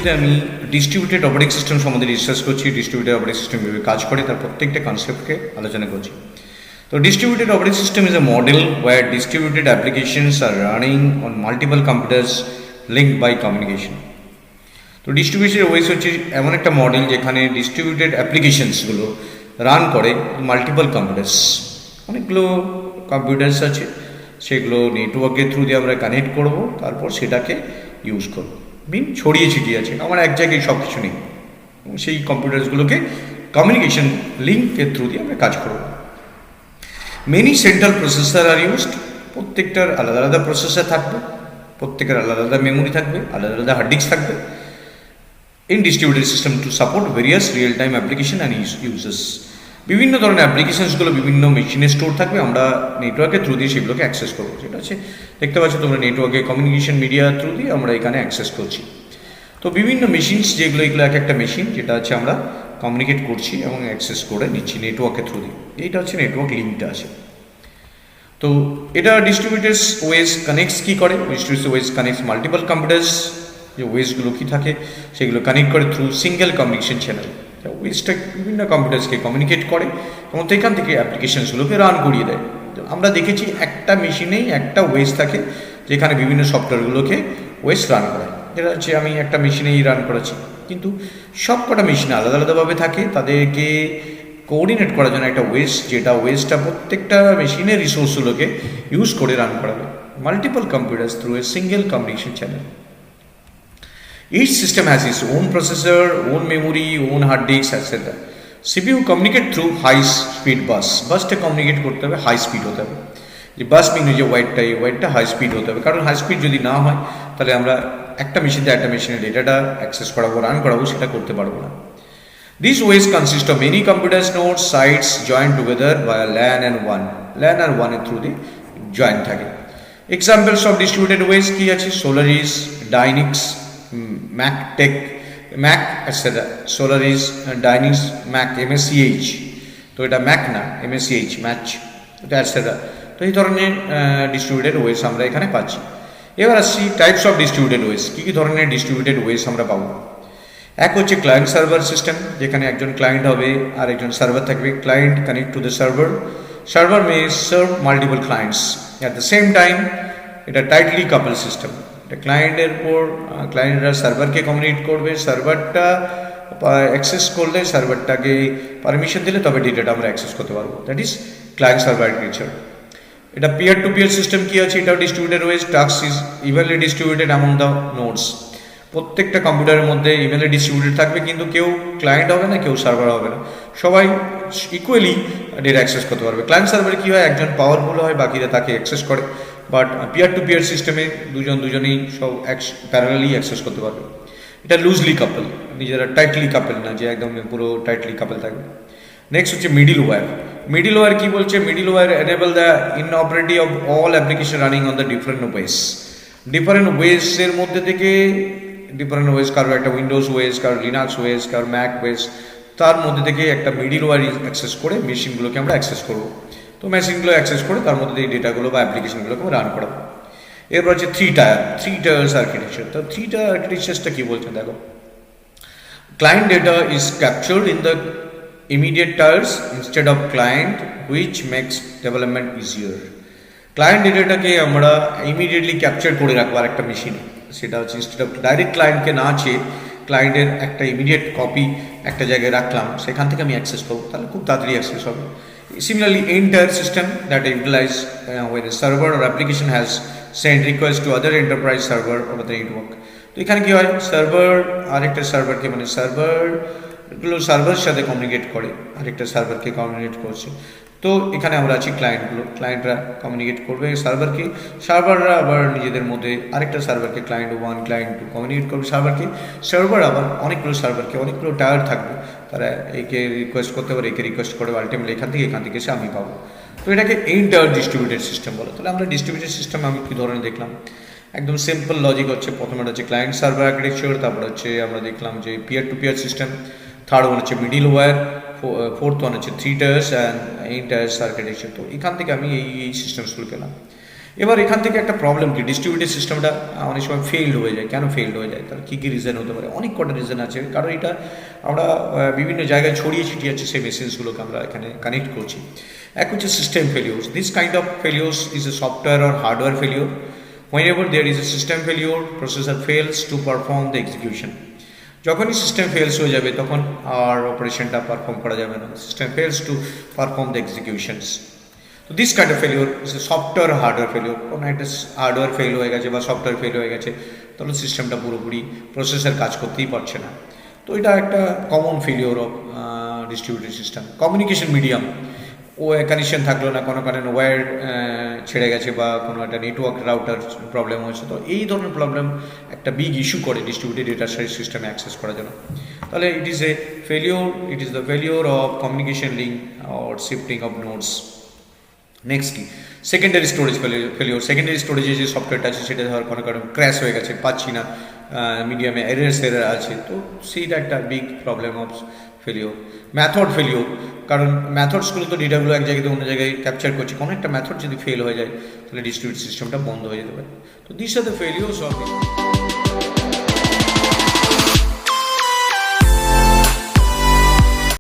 ভিডিওতে আমি distributed operating system সম্বন্ধে ডিসকাস করছি। ডিস্ট্রিবিউটেড অপারেটিং সিস্টেম কীভাবে কাজ করে তার প্রত্যেকটা কনসেপ্টকে আলোচনা করছি। তো distributed operating system is a model where distributed applications are running on multiple computers linked by communication. তো ডিস্ট্রিবিউটেড ওয়েস হচ্ছে এমন একটা মডেল যেখানে ডিস্ট্রিবিউটেড অ্যাপ্লিকেশনসগুলো রান করে মাল্টিপল কম্পিউটার্স। অনেকগুলো কম্পিউটার্স আছে, সেগুলো নেটওয়ার্কের থ্রু দিয়ে আমরা কানেক্ট করব, তারপর সেটাকে ইউজ করব। ছড়িয়ে ছিটিয়ে আছে, আমার এক জায়গায় সব কিছু নেই, সেই কম্পিউটারসগুলোকে কমিউনিকেশন লিঙ্কের থ্রু দিয়ে আমরা কাজ করব। Many central processor are used, প্রত্যেকটার আলাদা আলাদা প্রসেসর থাকবে, প্রত্যেকের আলাদা আলাদা মেমোরি থাকবে, আলাদা আলাদা হার্ড ডিস্ক থাকবে in distributed system to support various real time application and uses. বিভিন্ন ধরনের অ্যাপ্লিকেশনসগুলো বিভিন্ন মেশিনে স্টোর থাকবে, আমরা নেটওয়ার্কের থ্রু দিয়ে সেগুলোকে অ্যাক্সেস করবো। সেটা হচ্ছে দেখতে পাচ্ছ তোমরা নেটওয়ার্কে কমিউনিকেশন মিডিয়া থ্রু দিয়ে আমরা এখানে অ্যাক্সেস করছি। তো বিভিন্ন মেশিনস যেগুলো, এগুলো এক একটা মেশিন যেটা হচ্ছে আমরা কমিউনিকেট করছি এবং অ্যাক্সেস করে নিচ্ছি নেটওয়ার্কের থ্রু দিয়ে। এইটা হচ্ছে নেটওয়ার্ক লিঙ্কটা আছে। তো এটা ডিস্ট্রিবিউটেড ওয়েস কানেক্টস কী করে? ডিস্ট্রিবিউটেড ওয়েস কানেক্টস মাল্টিপল কম্পিউটার্স, যে ওয়েসগুলো কী থাকে সেগুলো কানেক্ট করে থ্রু সিঙ্গেল কমিউনিকেশন চ্যানেল। ওয়েসটা বিভিন্ন কম্পিউটার্সকে কমিউনিকেট করে এবং সেখান থেকে অ্যাপ্লিকেশনসগুলোকে রান করিয়ে দেয়। আমরা দেখেছি একটা মেশিনেই একটা ওয়েস থাকে যেখানে বিভিন্ন সফটওয়্যারগুলোকে ওয়েস রান করায়। যেটা হচ্ছে আমি একটা মেশিনেই রান করেছি, কিন্তু সব কটা মেশিনে আলাদা আলাদাভাবে থাকে, তাদেরকে কোঅর্ডিনেট করার জন্য একটা ওয়েস, যেটা ওয়েসটা প্রত্যেকটা মেশিনের রিসোর্সগুলোকে ইউজ করে রান করাবে multiple computers through a single communication channel. Each system has its own processor, own memory, own hard disk, etc. CPU communicate through high speed bus. Busটা কমিউনিকেট করতে হবে, হাই স্পিড হতে হবে। যে বাস মিনে যে ওয়াইটটা হাই স্পিড হতে হবে, কারণ হাই স্পিড যদি না হয় তাহলে আমরা একটা মেশিন থেকে একটা মেশিনের ডেটাটা অ্যাক্সেস করাবো, রান করাবো, সেটা করতে পারবো না। These ways consist of many computers nodes, sites joined together via LAN and WAN এর through দিয়ে জয়েন থাকে। Examples of distributed ways কি আছে? Solaris, Dynix, Mac etc. Solaris, Dynix, Mac, MACH, তো এটা ম্যাক না, MACH ম্যাচ, এটা etc. তো এই ধরনের ডিস্ট্রিবিউটেড ওয়েস আমরা এখানে পাচ্ছি। এবার আসছি টাইপস অফ ডিস্ট্রিবিউটেড ওয়েস। কী কী ধরনের ডিস্ট্রিবিউটেড ওয়েস আমরা পাবো? এক হচ্ছে ক্লায়েন্ট সার্ভার সিস্টেম, যেখানে একজন ক্লায়েন্ট হবে আর একজন সার্ভার থাকবে। Client connect to the server May serve multiple clients at the same time. এটা টাইটলি কাপল সিস্টেম। এটা ক্লায়েন্টের উপর, ক্লায়েন্টরা সার্ভারকে কমিউনিকেট করবে, সার্ভারটা অ্যাক্সেস করলে, সার্ভারটাকে পারমিশন দিলে তবে ডেটাটা আমরা অ্যাক্সেস করতে পারবো। That is client server architecture. এটা পিয়ার টু পিয়ার সিস্টেম কি আছে? এটাও distributed OS. Task is evenly distributed among the nodes. প্রত্যেকটা কম্পিউটারের মধ্যে ইমেলে ডিস্ট্রিবিউটেড থাকবে, কিন্তু কেউ ক্লায়েন্ট হবে না, কেউ সার্ভার হবে না, সবাই ইকুয়ালি ডেটা অ্যাক্সেস করতে পারবে। ক্লায়েন্ট সার্ভারে কী হয়, একজন পাওয়ারফুল হয়, বাকিরা তাকে অ্যাক্সেস করে। বাট পিয়ার টু পিয়ার সিস্টেমে দুজনেই সব প্যারালালি অ্যাক্সেস করতে পারবে। এটা লুজলি কাপল, নিজেরা টাইটলি কাপল না যে একদম পুরো টাইটলি কাপল থাকবে। নেক্সট হচ্ছে মিডিল ওয়্যার। মিডিল ওয়্যার কী বলছে? Middleware enable the inoperative of all application running on the different ways. Different ওয়েসের মধ্যে থেকে ডিফারেন্ট ওয়েস, কারো একটা উইন্ডোজ ওয়েস, কারো লিনাক্স ওয়েস, কারো ম্যাক ওয়েস, তার মধ্যে থেকে একটা মিডিল ওয়্যার অ্যাক্সেস করে মেশিনগুলোকে আমরা অ্যাক্সেস করবো। তো মেশিনগুলো অ্যাক্সেস করে তার মধ্যে এই ডেটাগুলো বা অ্যাপ্লিকেশনগুলোকে রান করাবো। এরপর হচ্ছে থ্রি টায়ার্স আর্কিটেকচার। তো থ্রি টায়ার আর্কিটেকচারটা কী বলছেন দেখো। Client data is captured in the immediate tiers instead of client, which makes development easier. Client ডেটাটাকে আমরা ইমিডিয়েটলি ক্যাপচার করে রাখবো আর একটা মেশিনে। সেটা হচ্ছে ইনস্টেড অফ ডাইরেক্ট ক্লায়েন্টকে না চেয়ে ক্লায়েন্টের একটা ইমিডিয়েট কপি একটা জায়গায় রাখলাম, সেখান থেকে আমি অ্যাক্সেস করবো, তাহলে খুব তাড়াতাড়ি অ্যাক্সেস হবে। Similarly, entire system that utilize when a server or application has sent request to other enterprise server over the network. তো এখানে কি হয়, সার্ভার আরেকটা সার্ভারকে, মানে সার্ভারগুলো সার্ভারের সাথে কমিউনিকেট করে, আরেকটা সার্ভারকে কমিউনিকেট করছে। তো এখানে আমরা আছি ক্লায়েন্টরা কমিউনিকেট করবে সার্ভারকে, সার্ভাররা আবার নিজেদের মধ্যে আরেকটা সার্ভারকে, ক্লায়েন্ট 1 ক্লায়েন্ট 2 কমিউনিকেট করবে সার্ভারকে, সার্ভার আবার অনেকগুলো সার্ভারকে, অনেকগুলো টায়ার থাকবে, তারা একে রিকোয়েস্ট করতে পারে, একে রিকোয়েস্ট করে, আলটিমেটলি এখান থেকে এসে আমি পাবো। তো এটাকে এন্টায়ার ডিস্ট্রিবিউটেড সিস্টেম বলে। তাহলে আমরা ডিস্ট্রিবিউটেড সিস্টেম আমি কী ধরনের দেখলাম, একদম সিম্পল লজিক হচ্ছে, প্রথমে হচ্ছে ক্লায়েন্ট সার্ভার আর্কিটেকচার, তারপর হচ্ছে আমরা দেখলাম যে peer to peer system, third one হচ্ছে মিডিল ওয়্যার, ফোর্থ ওয়ান হচ্ছে three tiers and n tiers architecture. তো এখান থেকে আমি এই সিস্টেমসগুলো পেলাম। এবার এখান থেকে একটা প্রবলেম কি, ডিস্ট্রিবিউটেড সিস্টেমটা অনেক সময় ফেইল্ড হয়ে যায়। কেন ফেইল্ড হয়ে যায়, তার কী কী রিজন হতে পারে? অনেক কটা রিজন আছে, কারণ এটা আমরা বিভিন্ন জায়গায় ছড়িয়ে ছিটিয়ে আছে সেই মেশিনসগুলোকে আমরা এখানে কানেক্ট করছি। এক হচ্ছে system ফেলিওর্স। This kind of ফেলিওর্স is a software or hardware failure. Whenever there is a system failure, processor fails to perform the execution. যখনই সিস্টেম ফেলস হয়ে যাবে তখন আর অপারেশনটা পারফর্ম করা যাবে না, system fails to perform the executions. তো this kind of failure is a software hardware failure. কোনো একটা হার্ডওয়্যার ফেল হয়ে গেছে বা সফটওয়্যার ফেল হয়ে গেছে, তখন সিস্টেমটা পুরোপুরি প্রসেসর কাজ করতেই পারছে না। তো এটা একটা common failure of distributed system. Communication medium, ও কানেকশন থাকলো না, কোনো কারণে ওয়্যার ছেড়ে গেছে বা কোনো একটা নেটওয়ার্ক রাউটার প্রবলেম হয়েছে, তো এই ধরনের প্রবলেম একটা বিগ ইস্যু করে ডিস্ট্রিবিউটেড ডেটা সিস্টেমে অ্যাক্সেস করার জন্য। তাহলে it is the failure of communication link or shifting of nodes. Next কি, সেকেন্ডারি স্টোরেজ ফেলিওর। সেকেন্ডারি স্টোরেজে যে সফটওয়্যারটা আছে সেটা ধর কোনো কারণে ক্র্যাশ হয়ে গেছে, পাচ্ছি না, মিডিয়ামে এরর আছে, তো সেইটা একটা big problem of failure. Method failure, কারণ ম্যাথডসগুলো তো ডেটাগুলো এক জায়গায় অন্য জায়গায় ক্যাপচার করছি, কোনো একটা ম্যাথড যদি ফেল হয়ে যায় তাহলে ডিস্ট্রিবিউটেড সিস্টেমটা বন্ধ হয়ে যেতে পারে। তো দিস আর দ্য ফেলিওরস অফ